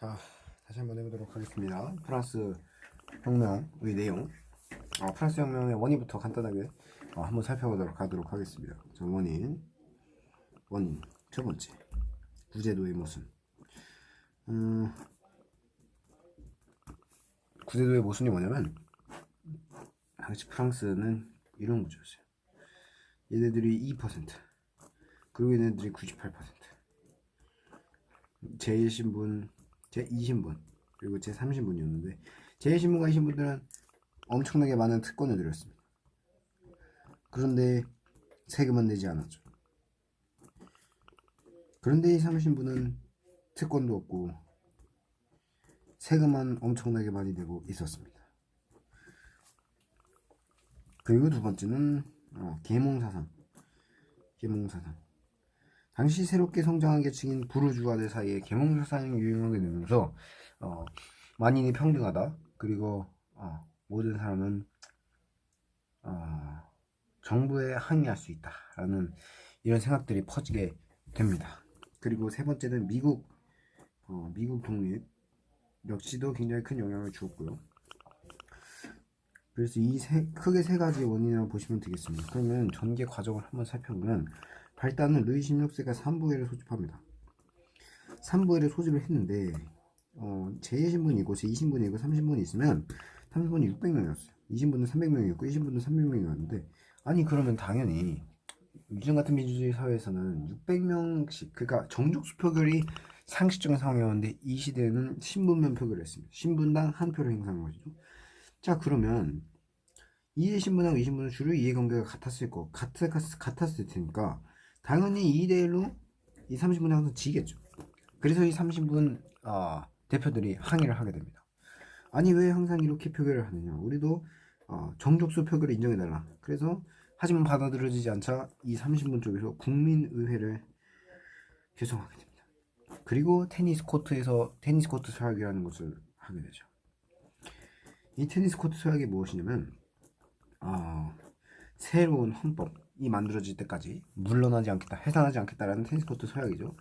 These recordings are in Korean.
자, 다시 한번 해보도록 하겠습니다. 프랑스 혁명의 내용. 프랑스 혁명의 원인부터 간단하게 한번 살펴보도록 하겠습니다. 자, 원인 첫 번째, 구제도의 모순. 구제도의 모순이 뭐냐면, 당시 프랑스는 이런 구조였어요. 얘네들이 2%, 그리고 얘네들이 98%. 제1신분, 제2신분, 그리고 제3신분이었는데, 제1신분과 2신분들은 엄청나게 많은 특권을 드렸습니다. 그런데 세금은 내지 않았죠. 그런데 이 3신분은 특권도 없고 세금만 엄청나게 많이 내고 있었습니다. 그리고 두 번째는 계몽사상. 당시 새롭게 성장한 계층인 부르주아들 사이에 계몽사상이 유행하게 되면서 만인이 평등하다. 그리고 모든 사람은 정부에 항의할 수 있다라는 이런 생각들이 퍼지게 됩니다. 그리고 세 번째는 미국 독립 역시도 굉장히 큰 영향을 주었고요. 그래서 크게 세 가지 원인이라고 보시면 되겠습니다. 그러면 전개 과정을 한번 살펴보면 발단은 루이 16세가 3부회를 소집합니다. 3부회를 소집을 했는데 제1신분이고 제2신분이고 3신분이 있으면 3신분이 600명이었어요. 2신분은 300명이었고 1신분은 300명이었는데 아니 그러면 당연히 요즘 같은 민주주의 사회에서는 600명씩 그러니까 정족수 표결이 상식적인 상황이었는데 이 시대에는 신분면 표결을 했습니다. 신분당 한 표를 행사한 것이죠. 자 그러면 이 신분하고 이 신분은 주로 이해관계가 같았을 테니까 당연히 2대1로 이 30분이 항상 지겠죠. 그래서 이 30분 대표들이 항의를 하게 됩니다. 아니 왜 항상 이렇게 표결을 하느냐. 우리도 정족수 표결을 인정해달라. 그래서 하지만 받아들여지지 않자 이 30분 쪽에서 국민의회를 개성하게 됩니다. 그리고 테니스 코트 서약이라는 것을 하게 되죠. 이 테니스 코트 서약이 무엇이냐면 새로운 헌법이 만들어질 때까지 물러나지 않겠다, 해산하지 않겠다라는 테니스 코트 서약이죠.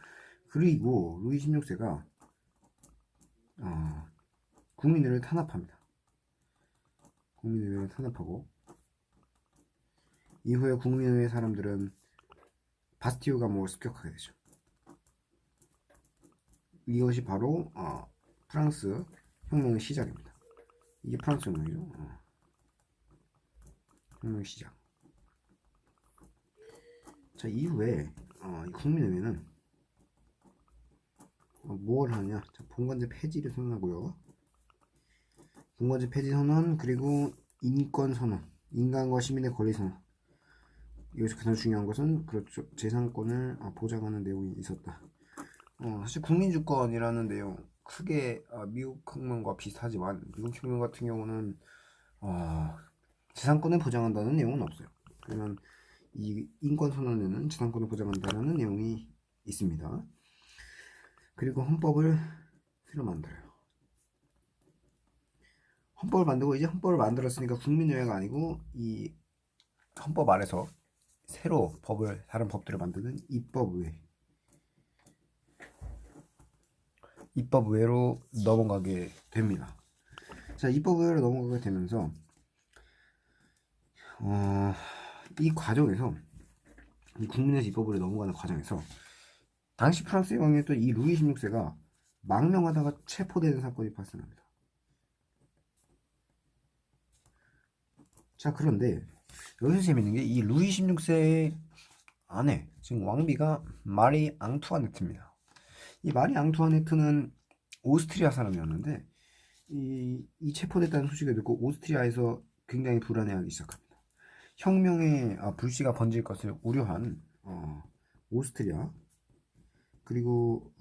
그리고 루이 16세가 국민의회를 탄압합니다. 국민의회를 탄압하고 이후에 국민의회 사람들은 바스티유 감옥을 습격하게 되죠. 이것이 바로 프랑스 혁명의 시작입니다. 이게 프랑스 혁명이죠. 혁명의 시작. 자 이후에 국민의회는 뭘 하냐? 자, 본관제 폐지를 선언하고요. 본관제 폐지 선언 그리고 인권 선언, 인간과 시민의 권리 선언. 여기서 가장 중요한 것은 그렇죠. 재산권을 보장하는 내용이 있었다. 사실 국민주권이라는 내용 크게 미국 혁명과 비슷하지만 미국 혁명 같은 경우는 재산권을 보장한다는 내용은 없어요. 그러면 이 인권선언에는 재산권을 보장한다는 내용이 있습니다. 그리고 헌법을 새로 만들어요. 헌법을 만들고 이제 헌법을 만들었으니까 국민의회가 아니고 이 헌법 아래서 새로 다른 법들을 만드는 입법의회로 넘어가게 됩니다. 자, 입법의회로 넘어가게 되면서 이 과정에서 이 국민의힘 입법으로 넘어가는 과정에서 당시 프랑스에 왕이었던 이 루이 16세가 망명하다가 체포되는 사건이 발생합니다. 자 그런데 여기서 재밌는 게 이 루이 16세의 아내 지금 왕비가 마리 앙투아네트입니다. 이 마리 앙투아네트는 오스트리아 사람이었는데 이 체포됐다는 소식을 듣고 오스트리아에서 굉장히 불안해하기 시작합니다. 혁명의 불씨가 번질 것을 우려한 오스트리아 그리고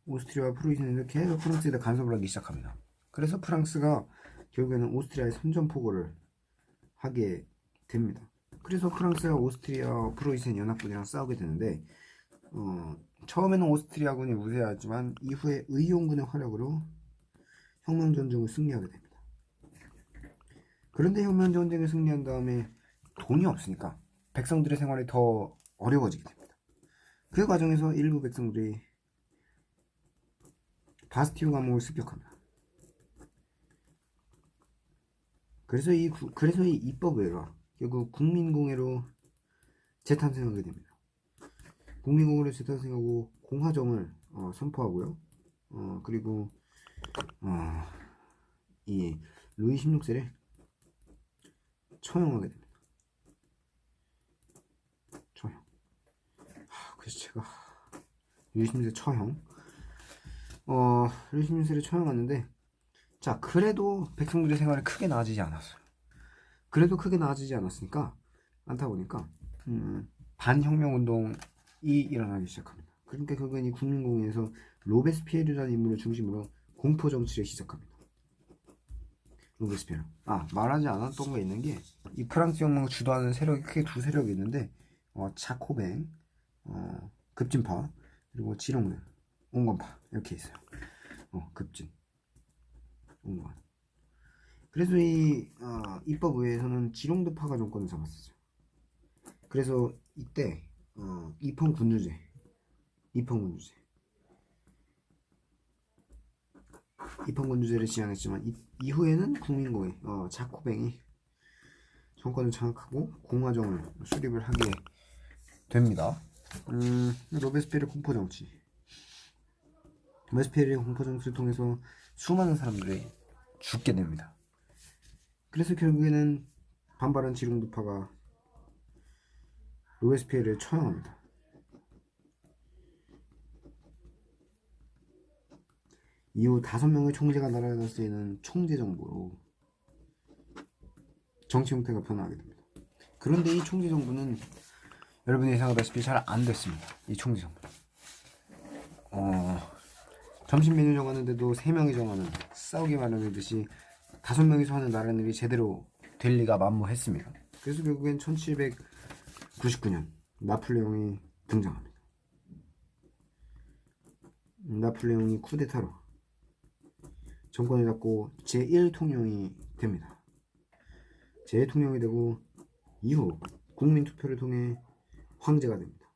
오스트리아와 프로이센에서 계속 프랑스에다 간섭을 하기 시작합니다. 그래서 프랑스가 결국에는 오스트리아에 선전포고를 하게 됩니다. 그래서 프랑스가 오스트리아 프로이센 연합군이랑 싸우게 되는데 처음에는 오스트리아군이 우세하지만 이후에 의용군의 활약으로 혁명전쟁을 승리하게 됩니다. 그런데 혁명전쟁을 승리한 다음에 돈이 없으니까 백성들의 생활이 더 어려워지게 됩니다. 그 과정에서 일부 백성들이 바스티오 감옥을 습격합니다. 그래서 이 입법회가 결국 국민공회로 재탄생하게 됩니다. 국민공회로 재탄생하고 공화정을 선포하고요. 그리고 이 루이 16세를 처형하게 됩니다. 처형. 그래서 제가 루이 16세 처형. 루이 16세를 처형하는데, 자, 그래도 백성들의 생활이 크게 나아지지 않았어요. 그래도 크게 나아지지 않았으니까, 않다 보니까 반혁명 운동이 일어나기 시작합니다. 그러니까 결국엔 이 국민공회에서 로베스피에르라는 인물을 중심으로 공포 정치를 시작합니다. 로베스피에르. 말하지 않았던 거 있는 게, 이 프랑스 혁명을 주도하는 세력이 크게 두 세력이 있는데, 자코뱅, 급진파, 그리고 지롱르, 온건파 이렇게 있어요. 급진, 온건. 그래서 이 입법의회에서는 지롱르파가 정권을 잡았었어요. 그래서 이때 입헌군주제를 지향했지만 이후에는 국민공회 자코뱅이 정권을 장악하고 공화정을 수립을 하게 됩니다. 로베스피에르의 공포정치를 통해서 수많은 사람들이 죽게 됩니다. 그래서 결국에는 반발한 지롱르파가 로베스피에르를 처형합니다. 이후 5명의 총재가 날아갈 수 있는 총재정부로 정치 형태가 변화하게 됩니다. 그런데 이 총재정부는 여러분이 예상하다시피 잘 안 됐습니다. 이 총재정부. 점심 메뉴 정하는데도 3명이 정하는, 싸우기 마련하듯이 5명이서 하는 나라는 일이 제대로 될 리가 만무했습니다. 그래서 결국엔 1799년 나폴레옹이 등장합니다. 나폴레옹이 쿠데타로 정권을 잡고 제1통령이 됩니다. 제1통령이 되고 이후 국민투표를 통해 황제가 됩니다.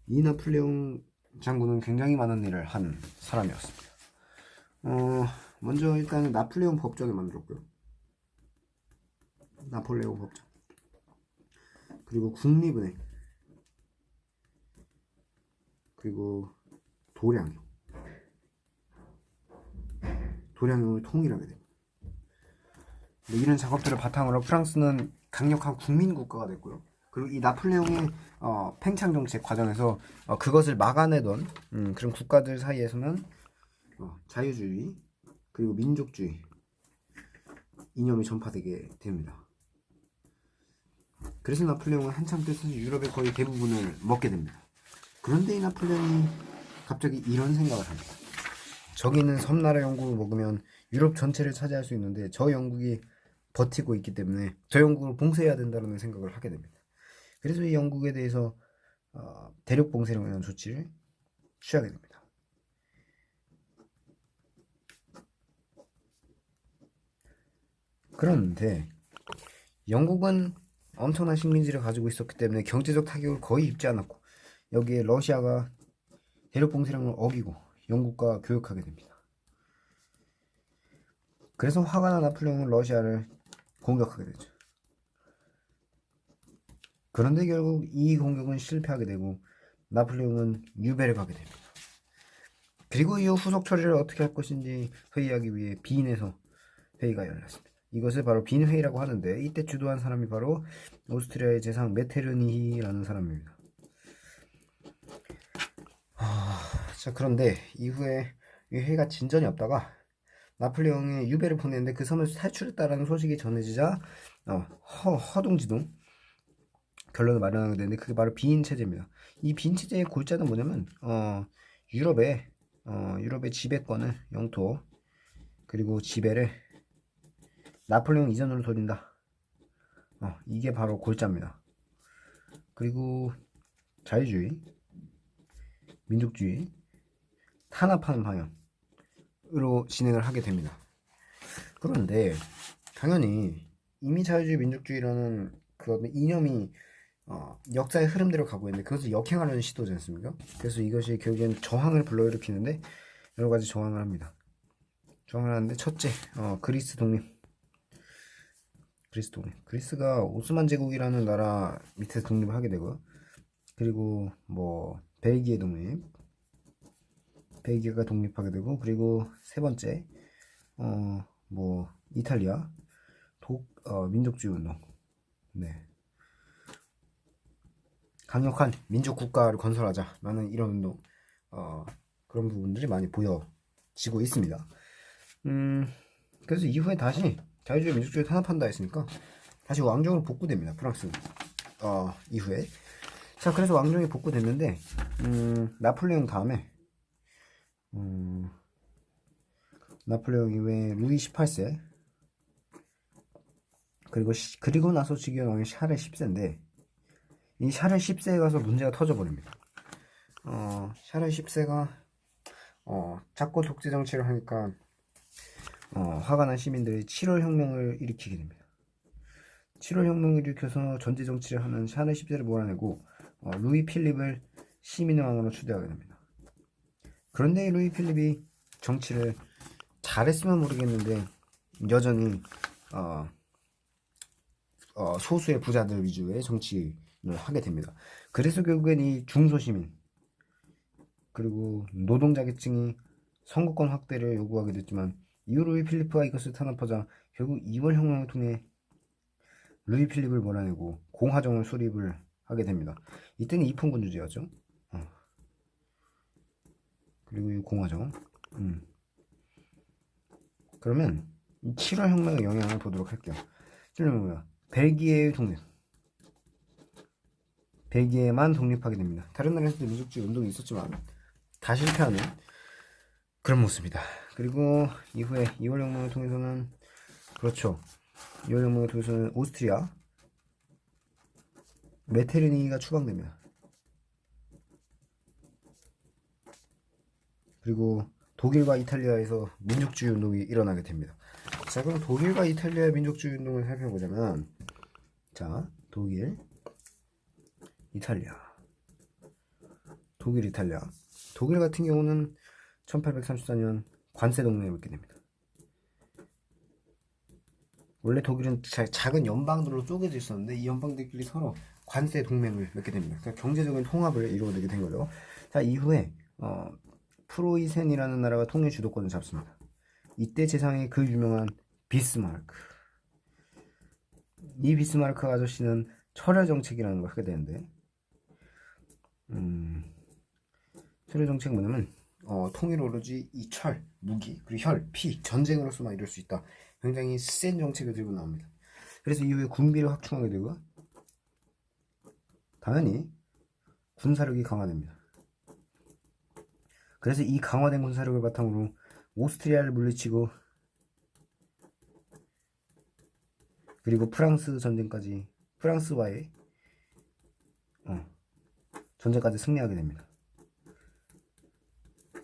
이 나폴레옹 장군은 굉장히 많은 일을 한 사람이었습니다. 먼저 일단 나폴레옹 법전을 만들었고요. 나폴레옹 법전. 그리고 국립은행. 그리고 도량령을 통일하게 됩니다. 이런 작업들을 바탕으로 프랑스는 강력한 국민국가가 됐고요. 그리고 이 나폴레옹의 팽창 정책 과정에서 그것을 막아내던 그런 국가들 사이에서는 자유주의 그리고 민족주의 이념이 전파되게 됩니다. 그래서 나폴레옹은 한참 때서 유럽의 거의 대부분을 먹게 됩니다. 그런데 이 나폴레옹이 갑자기 이런 생각을 합니다. 저기 있는 섬나라 영국을 먹으면 유럽 전체를 차지할 수 있는데 저 영국이 버티고 있기 때문에 저 영국을 봉쇄해야 된다는 생각을 하게 됩니다. 그래서 이 영국에 대해서 대륙 봉쇄를 위한 조치를 취하게 됩니다. 그런데 영국은 엄청난 식민지를 가지고 있었기 때문에 경제적 타격을 거의 입지 않았고, 여기에 러시아가 대륙 봉쇄령을 어기고 영국과 교역하게 됩니다. 그래서 화가 난 나폴레옹은 러시아를 공격하게 되죠. 그런데 결국 이 공격은 실패하게 되고 나폴레옹은 유배를 가게 됩니다. 그리고 이후 후속 처리를 어떻게 할 것인지 회의하기 위해 빈에서 회의가 열렸습니다. 이것을 바로 빈회의라고 하는데, 이때 주도한 사람이 바로 오스트리아의 제상 메테르니히라는 사람입니다. 자, 그런데 이후에 이 회의가 진전이 없다가 나폴레옹이 유배를 보냈는데 그 섬에서 탈출했다라는 소식이 전해지자 허둥지둥 결론을 마련하게 되는데, 그게 바로 빈 체제입니다. 이 빈 체제의 골자는 뭐냐면 유럽의 지배권을, 영토 그리고 지배를 나폴레옹 이전으로 돌린다. 이게 바로 골자입니다. 그리고 자유주의, 민족주의, 탄압하는 방향으로 진행을 하게 됩니다. 그런데 당연히 이미 자유주의, 민족주의라는 그 이념이 역사의 흐름대로 가고 있는데 그것을 역행하려는 시도지 않습니까? 그래서 이것이 결국엔 저항을 불러일으키는데 여러 가지 저항을 합니다. 저항을 하는데 첫째, 그리스 독립. 그리스 독립. 그리스가 오스만 제국이라는 나라 밑에서 독립을 하게 되고요. 그리고 뭐 벨기에 독립. 벨기에가 독립하게 되고, 그리고 세 번째, 뭐 이탈리아 민족주의 운동. 네. 강력한 민족 국가를 건설하자라는 이런 운동, 그런 부분들이 많이 보여지고 있습니다. 그래서 이후에 다시 자유주의 민족주의 탄압한다 했으니까 다시 왕정으로 복구됩니다. 프랑스 이후에. 자, 그래서 왕정이 복구됐는데 나폴레옹 다음에 나폴레옹 이후에 루이 18세, 그리고 나서 즉위한 왕이 샤를 10세인데 이 샤를 10세에 가서 문제가 터져버립니다. 샤를 10세가 자꾸 독재 정치를 하니까 화가 난 시민들이 7월 혁명을 일으키게 됩니다. 7월 혁명을 일으켜서 전제 정치를 하는 샤를 10세를 몰아내고 루이 필립을 시민의 왕으로 추대하게 됩니다. 그런데 루이 필립이 정치를 잘했으면 모르겠는데 여전히 소수의 부자들 위주의 정치를 하게 됩니다. 그래서 결국엔 이 중소시민 그리고 노동자 계층이 선거권 확대를 요구하게 됐지만 이후 루이 필리프가 이것을 탄압하자 결국 2월 혁명을 통해 루이 필립을 몰아내고 공화정을 수립을 하게 됩니다. 이때는 이폰군주제였죠. 그리고 이 공화정. 그러면 이 7월 혁명의 영향을 보도록 할게요. 7월 혁명, 벨기에의 독립. 벨기에만 독립하게 됩니다. 다른 나라에서도 민족주의 운동이 있었지만 다 실패하는 그런 모습이다. 그리고 이후에 2월 혁명을 통해서는, 그렇죠, 2월 혁명을 통해서는 오스트리아 메테르니가 추방됩니다. 그리고 독일과 이탈리아에서 민족주의 운동이 일어나게 됩니다. 자, 그럼 독일과 이탈리아의 민족주의 운동을 살펴보자면, 자, 독일, 이탈리아. 독일 같은 경우는 1834년 관세 동맹을 맺게 됩니다. 원래 독일은 작은 연방들로 쪼개져 있었는데 이 연방들끼리 서로 관세 동맹을 맺게 됩니다. 그러니까 경제적인 통합을 이루어내게 된 거죠. 자, 이후에 프로이센이라는 나라가 통일 주도권을 잡습니다. 이때 세상에 그 유명한 비스마르크. 이 비스마르크 아저씨는 철야 정책이라는 걸 하게 되는데, 철야 정책은 뭐냐면 통일 오로지 이 철, 무기, 그리고 혈, 피, 전쟁으로서만 이룰 수 있다. 굉장히 센 정책을 들고 나옵니다. 그래서 이후에 군비를 확충하게 되고 당연히 군사력이 강화됩니다. 그래서 이 강화된 군사력을 바탕으로 오스트리아를 물리치고 그리고 프랑스 전쟁까지, 프랑스와의 전쟁까지 승리하게 됩니다.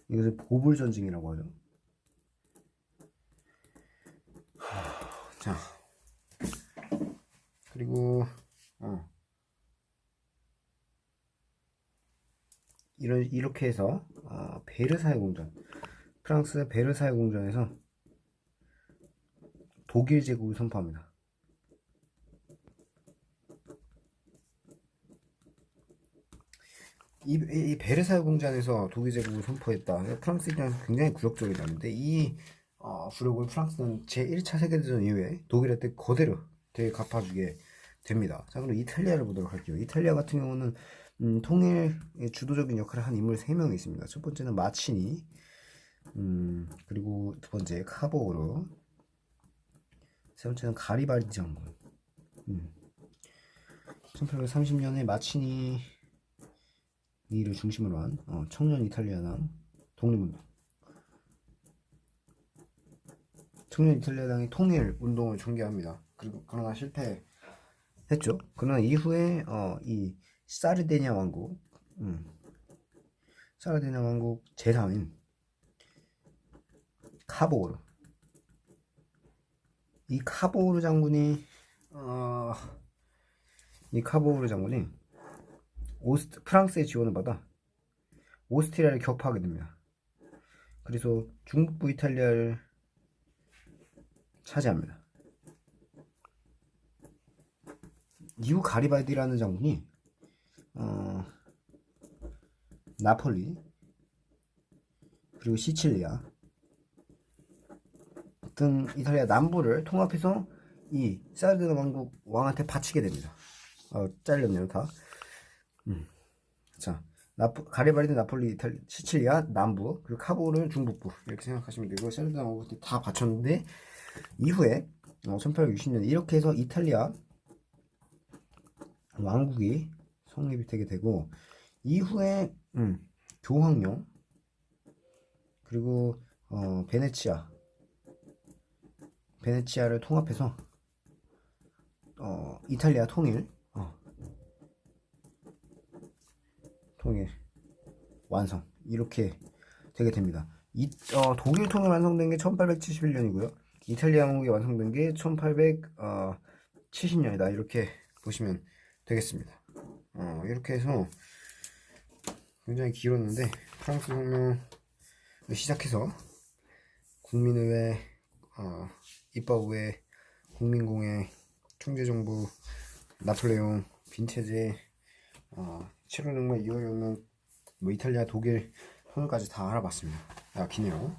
이것을 보불 전쟁이라고 하죠. 자, 그리고 이렇게 해서 베르사유 공전, 프랑스 베르사유 공전에서 독일 제국을 선포합니다. 이 베르사유 공전에서 독일 제국을 선포했다. 프랑스 입장에서 굉장히 굴욕적이라는데 이 굴욕을 프랑스는 제1차 세계대전 이후에 독일한테 거대로 되게 갚아주게 됩니다. 자, 그럼 이탈리아를 보도록 할게요. 이탈리아 같은 경우는 통일의 주도적인 역할을 한 인물 3명이 있습니다. 첫 번째는 마치니, 그리고 두 번째 카보르, 세 번째는 가리발디 장군. 1830년에 마치니를 중심으로 한 청년 이탈리아당 독립운동. 청년 이탈리아당이 통일 운동을 전개합니다. 그러나 실패했죠. 그러나 이후에 이 사르디냐 왕국, 사르디냐 왕국 제3인 카보르. 이 카보르 장군이 이 카보르 장군이 프랑스의 지원을 받아 오스트리아를 격파하게 됩니다. 그래서 중북부 이탈리아를 차지합니다. 이후 가리발디라는 장군이 나폴리 그리고 시칠리아 등 이탈리아 남부를 통합해서 이 사르디나 왕국 왕한테 바치게 됩니다. 잘렸네요 다. 자, 가리발디 나폴리 시칠리아 남부 그리고 카보르 중북부 이렇게 생각하시면 되고 사르디나 왕국한테 다 바쳤는데 이후에 1860년 이렇게 해서 이탈리아 왕국이 성립이 되게 되고 이후에 교황령 그리고 베네치아를 통합해서 이탈리아 통일 완성 이렇게 되게 됩니다. 독일 통일 완성된 게 1871년이고요. 이탈리아 왕국이 완성된 게 1870년이다 이렇게 보시면 되겠습니다. 이렇게 해서 굉장히 길었는데 프랑스 혁명을 시작해서 국민의회, 입법의회, 국민공회, 총재정부, 나폴레옹, 빈체제, 7월 혁명, 2월 혁명, 이탈리아, 독일 혁명까지 다 알아봤습니다. 기네요.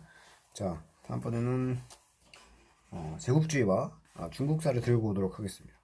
자, 다음번에는 제국주의와 중국사를 들고 오도록 하겠습니다.